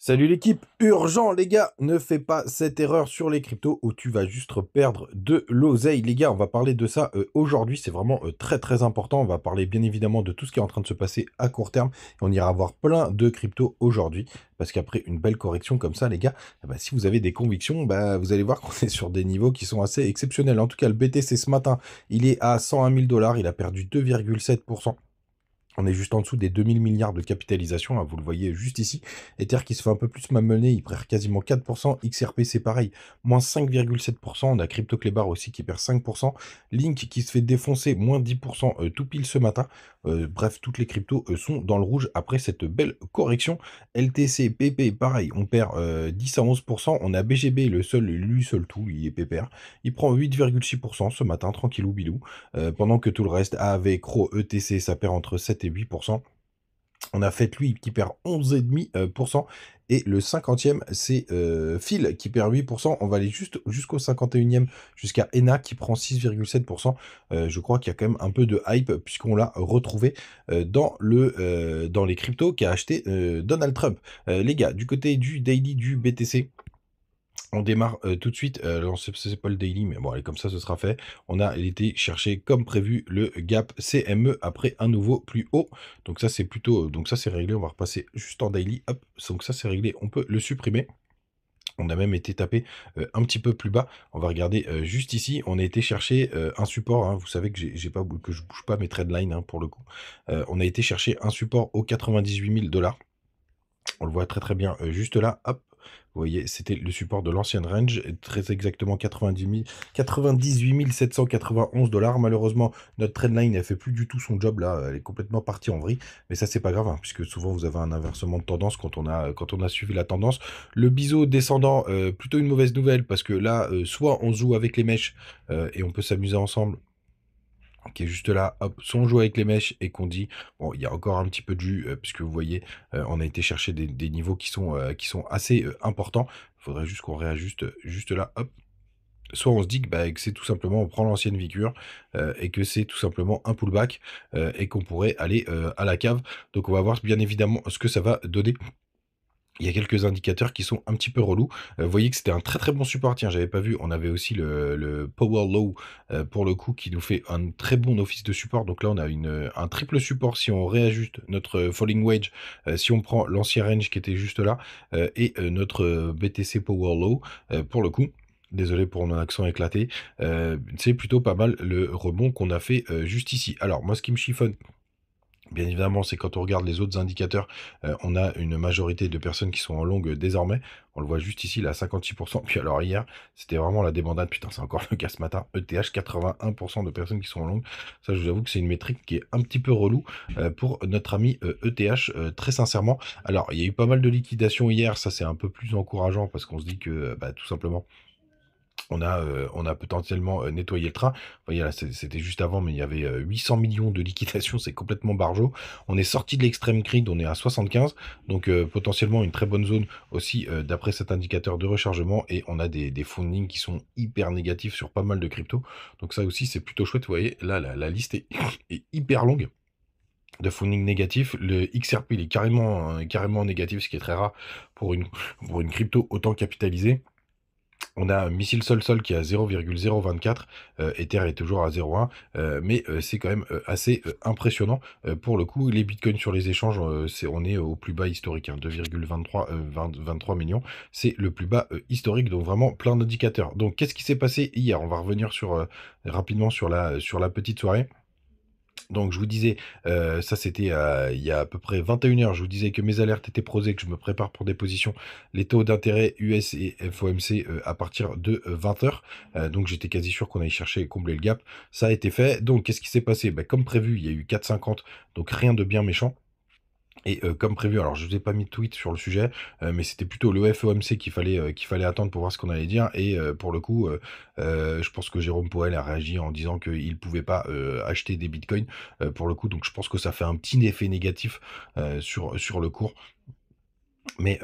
Salut l'équipe, urgent les gars, ne fais pas cette erreur sur les cryptos où tu vas juste perdre de l'oseille. Les gars, on va parler de ça aujourd'hui, c'est vraiment très très important. On va parler bien évidemment de tout ce qui est en train de se passer à court terme. On ira voir plein de cryptos aujourd'hui parce qu'après une belle correction comme ça les gars, si vous avez des convictions, vous allez voir qu'on est sur des niveaux qui sont assez exceptionnels. En tout cas, le BTC ce matin, il est à 101 000 $, il a perdu 2,7%. On est juste en dessous des 2000 milliards de capitalisation, hein, vous le voyez juste ici. Ether qui se fait un peu plus malmener, il perd quasiment 4%. XRP c'est pareil, moins 5,7%. On a CryptoClebar aussi qui perd 5%. Link qui se fait défoncer, moins 10% tout pile ce matin. Bref, toutes les cryptos sont dans le rouge après cette belle correction. LTC, PP, pareil, on perd 10 à 11%. On a BGB, lui seul tout, il est pépère. Il prend 8,6% ce matin, tranquillou bilou. Pendant que tout le reste, AAV, CRO, ETC, ça perd entre 7 et 8%. On a fait lui qui perd 11,5%. Et le 50e, c'est Phil qui perd 8%. On va aller juste jusqu'au 51e, jusqu'à ENA qui prend 6,7%. Je crois qu'il y a quand même un peu de hype puisqu'on l'a retrouvé dans les cryptos qu'a acheté Donald Trump. Les gars, du côté du daily du BTC, on démarre tout de suite. Alors, c'est pas le daily, mais bon, allez, comme ça, ce sera fait. On a été chercher, comme prévu, le gap CME après un nouveau plus haut. Donc, ça, c'est plutôt. Donc, ça, c'est réglé. On va repasser juste en daily. Hop. Donc, ça, c'est réglé. On peut le supprimer. On a même été tapé un petit peu plus bas. On va regarder juste ici. On a été chercher un support, hein. Vous savez que que je bouge pas mes trendlines, hein, pour le coup. On a été chercher un support aux 98 000 $. On le voit très très bien juste là, hop. Vous voyez, c'était le support de l'ancienne range, très exactement 98 791 $. Malheureusement, notre trendline, elle fait plus du tout son job là, elle est complètement partie en vrille. Mais ça, c'est pas grave, hein, puisque souvent vous avez un inversement de tendance quand on a suivi la tendance. Le biseau descendant, plutôt une mauvaise nouvelle, parce que là, soit on joue avec les mèches et on peut s'amuser ensemble, qui est juste là, hop, soit on joue avec les mèches et qu'on dit, bon, il y a encore un petit peu de jus, puisque vous voyez, on a été chercher des niveaux qui sont assez importants. Il faudrait juste qu'on réajuste juste là, hop. Soit on se dit que c'est tout simplement, on prend l'ancienne Vicure et que c'est tout simplement un pullback et qu'on pourrait aller à la cave. Donc on va voir bien évidemment ce que ça va donner. Il y a quelques indicateurs qui sont un petit peu relous. Vous voyez que c'était un très très bon support. Tiens, j'avais pas vu. On avait aussi le Power Low pour le coup qui nous fait un très bon office de support. Donc là, on a un triple support si on réajuste notre Falling Wedge, si on prend l'ancien range qui était juste là et notre BTC Power Low pour le coup. Désolé pour mon accent éclaté. C'est plutôt pas mal le rebond qu'on a fait juste ici. Alors, moi, ce qui me chiffonne, bien évidemment, c'est quand on regarde les autres indicateurs, on a une majorité de personnes qui sont en longue désormais. On le voit juste ici, là, 56%. Puis alors hier, c'était vraiment la débandade. Putain, c'est encore le cas ce matin. ETH, 81% de personnes qui sont en longue. Ça, je vous avoue que c'est une métrique qui est un petit peu relou pour notre ami ETH, très sincèrement. Alors, il y a eu pas mal de liquidations hier. Ça, c'est un peu plus encourageant parce qu'on se dit que, tout simplement, on a potentiellement nettoyé le train. Vous voyez là, c'était juste avant, mais il y avait 800 millions de liquidations, c'est complètement barjot. On est sorti de l'extrême grid, on est à 75, donc potentiellement une très bonne zone aussi d'après cet indicateur de rechargement, et on a des fundings qui sont hyper négatifs sur pas mal de cryptos. Donc ça aussi, c'est plutôt chouette. Vous voyez, là, la liste est hyper longue de funding négatif. Le XRP, il est carrément négatif, ce qui est très rare pour une crypto autant capitalisée. On a Missile Sol qui est à 0,024, Ether est toujours à 0,1, mais c'est quand même assez impressionnant. Pour le coup, les bitcoins sur les échanges, on est au plus bas historique, hein, 2,23 millions, c'est le plus bas historique, donc vraiment plein d'indicateurs. Donc qu'est-ce qui s'est passé hier? On va revenir rapidement sur la petite soirée. Donc je vous disais, ça c'était il y a à peu près 21 h, je vous disais que mes alertes étaient prosées, que je me prépare pour des positions, les taux d'intérêt US et FOMC à partir de 20 h. Donc j'étais quasi sûr qu'on allait chercher et combler le gap. Ça a été fait. Donc qu'est-ce qui s'est passé? Comme prévu, il y a eu 4,50, donc rien de bien méchant. Et comme prévu, alors je vous ai pas mis de tweet sur le sujet, mais c'était plutôt le FOMC qu'il fallait attendre pour voir ce qu'on allait dire. Et pour le coup, je pense que Jérôme Powell a réagi en disant qu'il pouvait pas acheter des bitcoins pour le coup. Donc je pense que ça fait un petit effet négatif sur le cours. Mais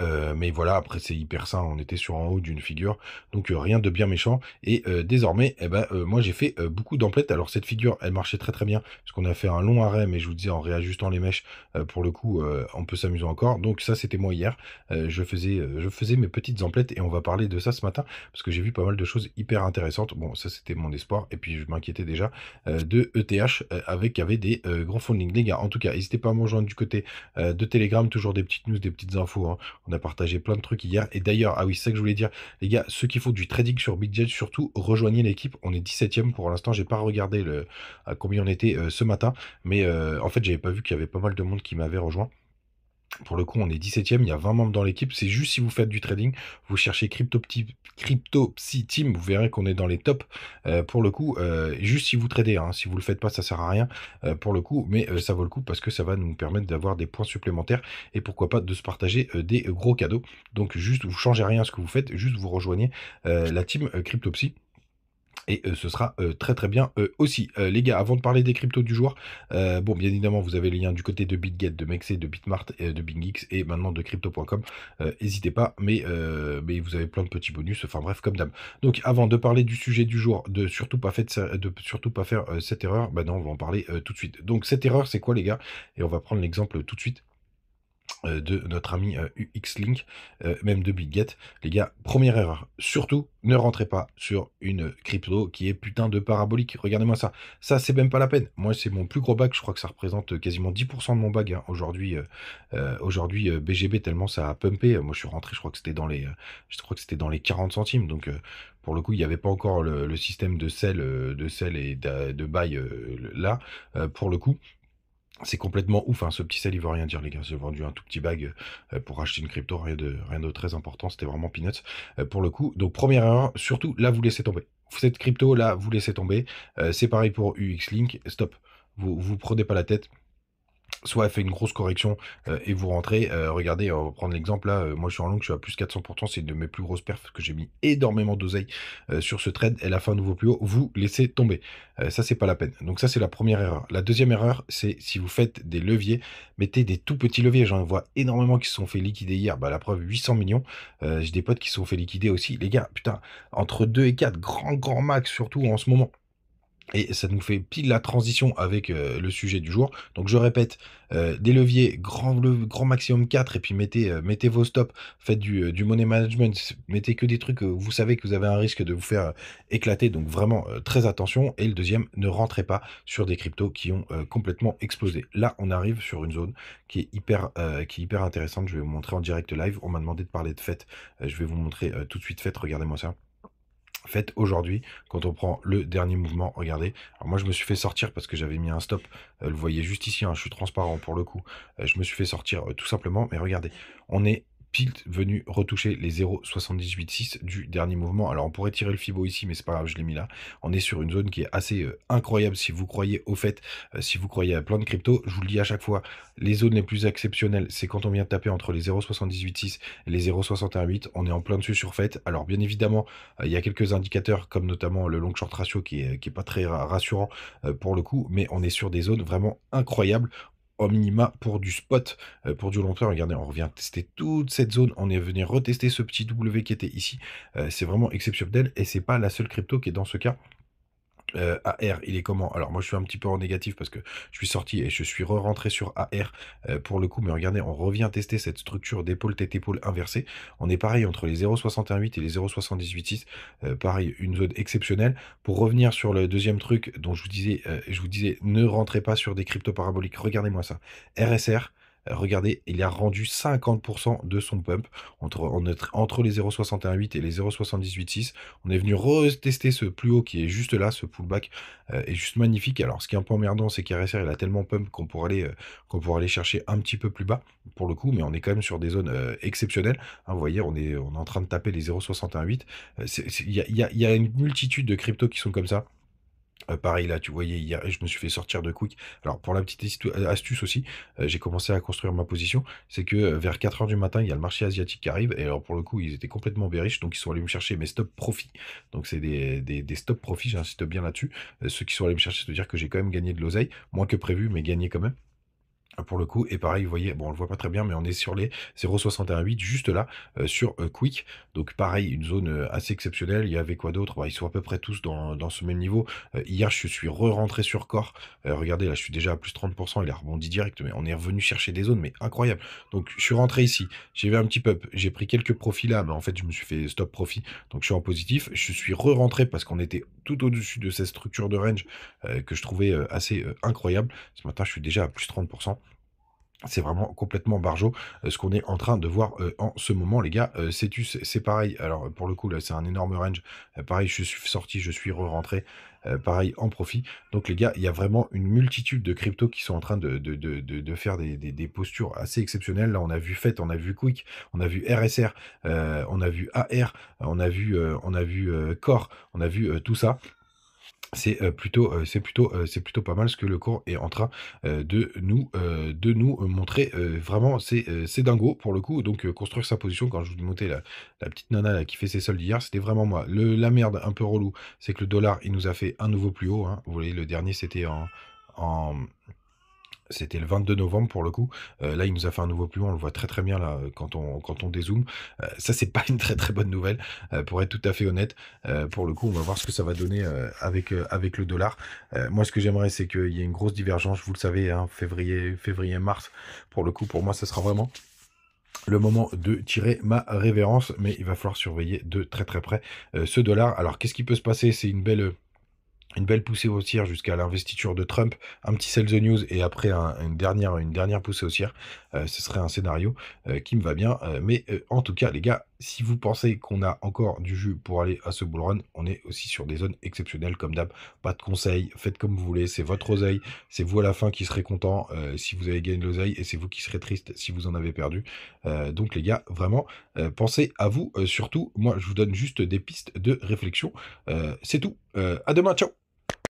voilà, après c'est hyper sain, on était sur en haut d'une figure, donc rien de bien méchant et désormais, eh ben, moi j'ai fait, beaucoup d'emplettes. Alors cette figure, elle marchait très, très bien, parce qu'on a fait un long arrêt, mais je vous disais en réajustant les mèches, pour le coup, on peut s'amuser encore. Donc ça, c'était moi hier, je faisais mes petites emplettes et on va parler de ça ce matin, parce que j'ai vu pas mal de choses hyper intéressantes. Bon, ça c'était mon espoir et puis je m'inquiétais déjà, de ETH, avec avait des, grands funding. Les gars, en tout cas, n'hésitez pas à me rejoindre du côté, de Telegram, toujours des petites news, des petites infos, hein. On a partagé plein de trucs hier. Et d'ailleurs, ah oui, c'est ça que je voulais dire. Les gars, ceux qui font du trading sur BitGet, surtout, rejoignez l'équipe. On est 17e pour l'instant. J'ai pas regardé à combien on était ce matin. Mais en fait, j'avais pas vu qu'il y avait pas mal de monde qui m'avait rejoint. Pour le coup, on est 17e, il y a 20 membres dans l'équipe. C'est juste si vous faites du trading, vous cherchez CryptoPsy Team, vous verrez qu'on est dans les tops. Pour le coup, juste si vous tradez, hein, si vous le faites pas, ça sert à rien pour le coup, mais ça vaut le coup parce que ça va nous permettre d'avoir des points supplémentaires et pourquoi pas de se partager des gros cadeaux. Donc juste, vous changez rien à ce que vous faites, juste vous rejoignez la team CryptoPsy. Et ce sera très très bien aussi. Les gars, avant de parler des cryptos du jour, bon, bien évidemment, vous avez les liens du côté de BitGet, de Mexe, de Bitmart, de BingX et maintenant de Crypto.com. N'hésitez pas, mais vous avez plein de petits bonus. Enfin bref, comme d'hab. Donc, avant de parler du sujet du jour, de surtout pas faire cette erreur, bah non, on va en parler tout de suite. Donc, cette erreur, c'est quoi, les gars? Et on va prendre l'exemple tout de suite de notre ami UXLink, même de BitGet. Les gars, première erreur, surtout ne rentrez pas sur une crypto qui est putain de parabolique. Regardez-moi ça. Ça, c'est même pas la peine. Moi, c'est mon plus gros bag. Je crois que ça représente quasiment 10% de mon bag hein, aujourd'hui, BGB, tellement ça a pumpé. Moi, je suis rentré, je crois que c'était dans les 40 centimes. Donc, pour le coup, il n'y avait pas encore le système de sell et de buy là, pour le coup. C'est complètement ouf, hein, ce petit sel, il veut rien dire, les gars. J'ai vendu un tout petit bag pour acheter une crypto, rien de très important, c'était vraiment peanuts pour le coup. Donc, première erreur, surtout, là, vous laissez tomber. Cette crypto, là, vous laissez tomber. C'est pareil pour UXLink, stop. Vous prenez pas la tête. Soit elle fait une grosse correction et vous rentrez. Regardez, on va prendre l'exemple là. Moi, je suis en long, je suis à plus 400%. C'est une de mes plus grosses perfs parce que j'ai mis énormément d'oseille sur ce trade. Elle a fait un nouveau plus haut. Vous laissez tomber. Ça, c'est pas la peine. Donc, ça, c'est la première erreur. La deuxième erreur, c'est si vous faites des leviers, mettez des tout petits leviers. J'en vois énormément qui se sont fait liquider hier. Bah, la preuve, 800 millions. J'ai des potes qui se sont fait liquider aussi. Les gars, putain, entre 2 et 4, grand max, surtout en ce moment. Et ça nous fait pile la transition avec le sujet du jour. Donc je répète, des leviers, grand maximum 4, et puis mettez vos stops, faites du money management, mettez que des trucs, vous savez que vous avez un risque de vous faire éclater, donc vraiment très attention. Et le deuxième, ne rentrez pas sur des cryptos qui ont complètement explosé. Là, on arrive sur une zone qui est hyper intéressante. Je vais vous montrer en direct live. On m'a demandé de parler de fête. Je vais vous montrer tout de suite fête. Regardez-moi ça. Faites aujourd'hui, quand on prend le dernier mouvement, regardez. Alors moi, je me suis fait sortir parce que j'avais mis un stop. Vous voyez juste ici, hein, je suis transparent pour le coup. Je me suis fait sortir tout simplement. Mais regardez, on est pile venu retoucher les 0,786 du dernier mouvement. Alors on pourrait tirer le Fibo ici, mais c'est pas grave, je l'ai mis là. On est sur une zone qui est assez incroyable si vous croyez au fait, si vous croyez à plein de cryptos. Je vous le dis à chaque fois, les zones les plus exceptionnelles, c'est quand on vient de taper entre les 0,786 et les 0,618. On est en plein dessus sur fait. Alors bien évidemment, il y a quelques indicateurs, comme notamment le long short ratio qui est pas très rassurant pour le coup, mais on est sur des zones vraiment incroyables. Au minima pour du spot, pour du long terme. Regardez, on revient tester toute cette zone. On est venu retester ce petit W qui était ici. C'est vraiment exceptionnel et c'est pas la seule crypto qui est dans ce cas. AR, il est comment? Alors moi je suis un petit peu en négatif parce que je suis sorti et je suis re-rentré sur AR pour le coup, mais regardez, on revient tester cette structure d'épaule tête épaule inversée. On est pareil entre les 0,618 et les 0,786, pareil, une zone exceptionnelle. Pour revenir sur le deuxième truc dont je vous disais, ne rentrez pas sur des cryptos paraboliques. Regardez-moi ça. RSR. Regardez, il a rendu 50% de son pump entre les 0,618 et les 0,786. On est venu retester ce plus haut qui est juste là, ce pullback est juste magnifique. Alors ce qui est un peu emmerdant, c'est qu'RSR il a tellement pump qu'on pourrait aller chercher un petit peu plus bas pour le coup, mais on est quand même sur des zones exceptionnelles. Hein, vous voyez, on est en train de taper les 0,618. Il y a une multitude de cryptos qui sont comme ça. Pareil là, tu voyais hier, je me suis fait sortir de quick. Alors pour la petite astuce aussi, j'ai commencé à construire ma position. C'est que vers 4 heures du matin, il y a le marché asiatique qui arrive. Et alors pour le coup, ils étaient complètement bearish. Donc ils sont allés me chercher mes stop profit. Donc c'est des stop profit, j'insiste bien là-dessus. Ceux qui sont allés me chercher, c'est-à-dire que j'ai quand même gagné de l'oseille. Moins que prévu, mais gagné quand même. pour le coup. Et pareil, vous voyez, bon, on le voit pas très bien, mais on est sur les 0,618 juste là, sur Quick. Donc pareil, une zone assez exceptionnelle. Il y avait quoi d'autre? Bah, ils sont à peu près tous dans ce même niveau. Hier, je suis re-rentré sur Core. Regardez, là, je suis déjà à plus 30%. Il a rebondi direct, mais on est revenu chercher des zones, mais incroyable. Donc je suis rentré ici. J'ai vu un petit pop. J'ai pris quelques profits là, mais en fait, je me suis fait stop profit. Donc je suis en positif. Je suis re-rentré parce qu'on était tout au-dessus de cette structure de range que je trouvais assez incroyable. Ce matin, je suis déjà à plus 30%. C'est vraiment complètement barjo, ce qu'on est en train de voir, en ce moment les gars. Cetus, c'est pareil. Alors, pour le coup là, c'est un énorme range. Pareil, je suis sorti, je suis re-rentré, pareil en profit. Donc les gars, il y a vraiment une multitude de cryptos qui sont en train de faire des postures assez exceptionnelles. Là, on a vu FET, on a vu Quick, on a vu RSR, on a vu AR, on a vu Core, on a vu, tout ça. C'est plutôt pas mal ce que le cours est en train de nous montrer. Vraiment, c'est dingo pour le coup. Donc, construire sa position, quand je vous montais la petite nana là, qui fait ses soldes hier, c'était vraiment moi. La merde un peu relou, c'est que le dollar, il nous a fait un nouveau plus haut, hein. Vous voyez, le dernier, en, c'était le 22 novembre pour le coup. Là, il nous a fait un nouveau plus haut. On le voit très très bien là quand on dézoome. Ça, c'est pas une très très bonne nouvelle, pour être tout à fait honnête. Pour le coup, on va voir ce que ça va donner avec le dollar. Moi, ce que j'aimerais, c'est qu'il y ait une grosse divergence. Vous le savez, hein, février-mars. Pour le coup, pour moi, ce sera vraiment le moment de tirer ma révérence. Mais il va falloir surveiller de très très près ce dollar. Alors, qu'est-ce qui peut se passer? C'est une belle poussée haussière jusqu'à l'investiture de Trump, un petit sell the news et après une dernière poussée haussière. Ce serait un scénario qui me va bien. Mais en tout cas, les gars, si vous pensez qu'on a encore du jus pour aller à ce bull run, on est aussi sur des zones exceptionnelles comme d'hab. Pas de conseils, faites comme vous voulez, c'est votre oseille, c'est vous à la fin qui serez content si vous avez gagné de l'oseille et c'est vous qui serez triste si vous en avez perdu. Donc les gars, vraiment, pensez à vous surtout. Moi, je vous donne juste des pistes de réflexion. C'est tout. À demain, ciao.